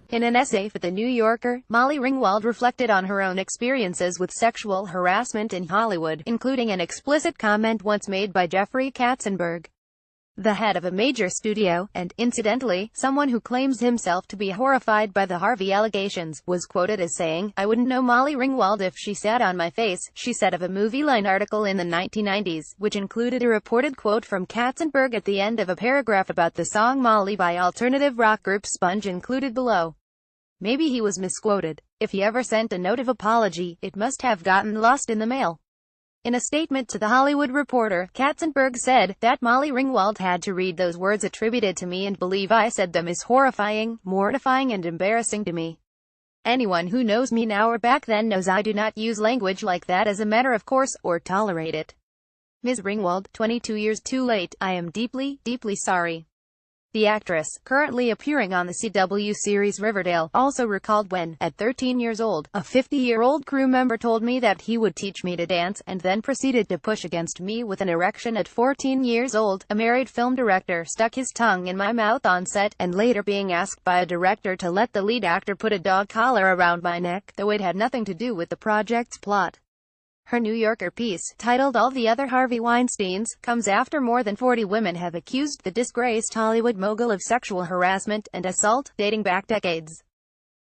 In an essay for The New Yorker, Molly Ringwald reflected on her own experiences with sexual harassment in Hollywood, including an explicit comment once made by Jeffrey Katzenberg, the head of a major studio, and, incidentally, someone who claims himself to be horrified by the Harvey allegations, was quoted as saying, "I wouldn't know Molly Ringwald if she sat on my face," she said of a Movie Line article in the 1990s, which included a reported quote from Katzenberg at the end of a paragraph about the song Molly by alternative rock group Sponge included below. Maybe he was misquoted. If he ever sent a note of apology, it must have gotten lost in the mail. In a statement to The Hollywood Reporter, Katzenberg said, "That Molly Ringwald had to read those words attributed to me and believe I said them is horrifying, mortifying and embarrassing to me. Anyone who knows me now or back then knows I do not use language like that as a matter of course, or tolerate it. Ms. Ringwald, 22 years too late, I am deeply, deeply sorry." The actress, currently appearing on the CW series Riverdale, also recalled when, at 13 years old, a 50-year-old crew member told me that he would teach me to dance, and then proceeded to push against me with an erection. At 14 years old, a married film director stuck his tongue in my mouth on set, and later being asked by a director to let the lead actor put a dog collar around my neck, though it had nothing to do with the project's plot. Her New Yorker piece, titled All the Other Harvey Weinsteins, comes after more than 40 women have accused the disgraced Hollywood mogul of sexual harassment and assault, dating back decades.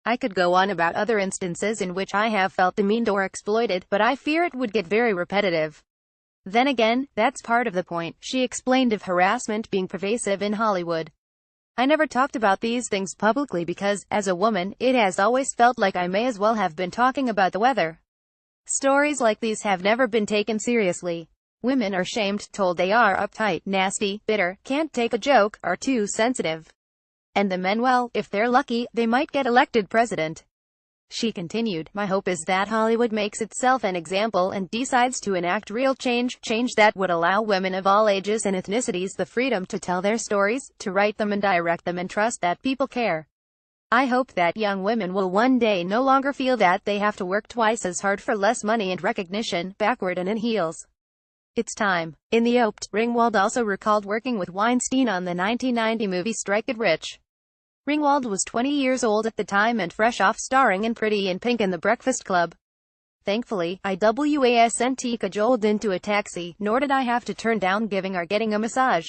I could go on about other instances in which I have felt demeaned or exploited, but I fear it would get very repetitive. Then again, that's part of the point, she explained, of harassment being pervasive in Hollywood. I never talked about these things publicly because, as a woman, it has always felt like I may as well have been talking about the weather. Stories like these have never been taken seriously. Women are shamed, told they are uptight, nasty, bitter, can't take a joke, are too sensitive. And the men, well, if they're lucky, they might get elected president. She continued, "My hope is that Hollywood makes itself an example and decides to enact real change that would allow women of all ages and ethnicities the freedom to tell their stories, to write them and direct them, and trust that people care. I hope that young women will one day no longer feel that they have to work twice as hard for less money and recognition, backward and in heels. It's time." In the Opt, Ringwald also recalled working with Weinstein on the 1990 movie Strike It Rich. Ringwald was 20 years old at the time and fresh off starring in Pretty in Pink and The Breakfast Club. "Thankfully, I wasn't cajoled into a taxi, nor did I have to turn down giving or getting a massage.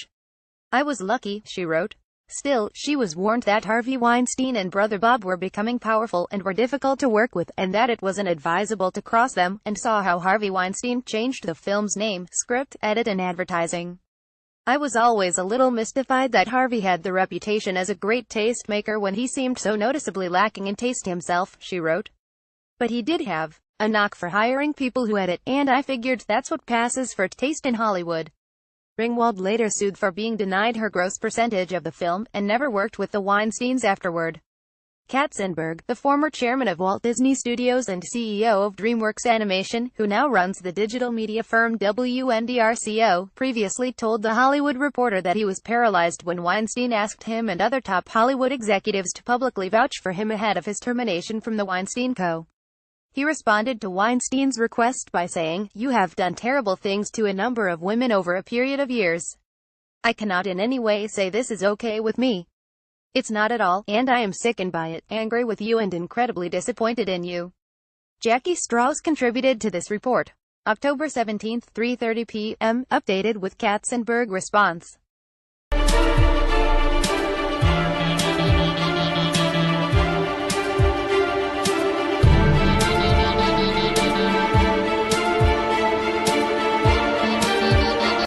I was lucky," she wrote. Still, she was warned that Harvey Weinstein and brother Bob were becoming powerful, and were difficult to work with, and that it wasn't advisable to cross them, and saw how Harvey Weinstein changed the film's name, script, edit and advertising. "I was always a little mystified that Harvey had the reputation as a great tastemaker when he seemed so noticeably lacking in taste himself," she wrote. "But he did have a knack for hiring people who had it, and I figured that's what passes for taste in Hollywood." Ringwald later sued for being denied her gross percentage of the film, and never worked with the Weinsteins afterward. Katzenberg, the former chairman of Walt Disney Studios and CEO of DreamWorks Animation, who now runs the digital media firm WNDRCO, previously told The Hollywood Reporter that he was paralyzed when Weinstein asked him and other top Hollywood executives to publicly vouch for him ahead of his termination from the Weinstein Co. He responded to Weinstein's request by saying, "You have done terrible things to a number of women over a period of years. I cannot in any way say this is okay with me. It's not at all, and I am sickened by it, angry with you and incredibly disappointed in you." Jackie Strauss contributed to this report. October 17, 3:30 p.m., updated with Katzenberg response.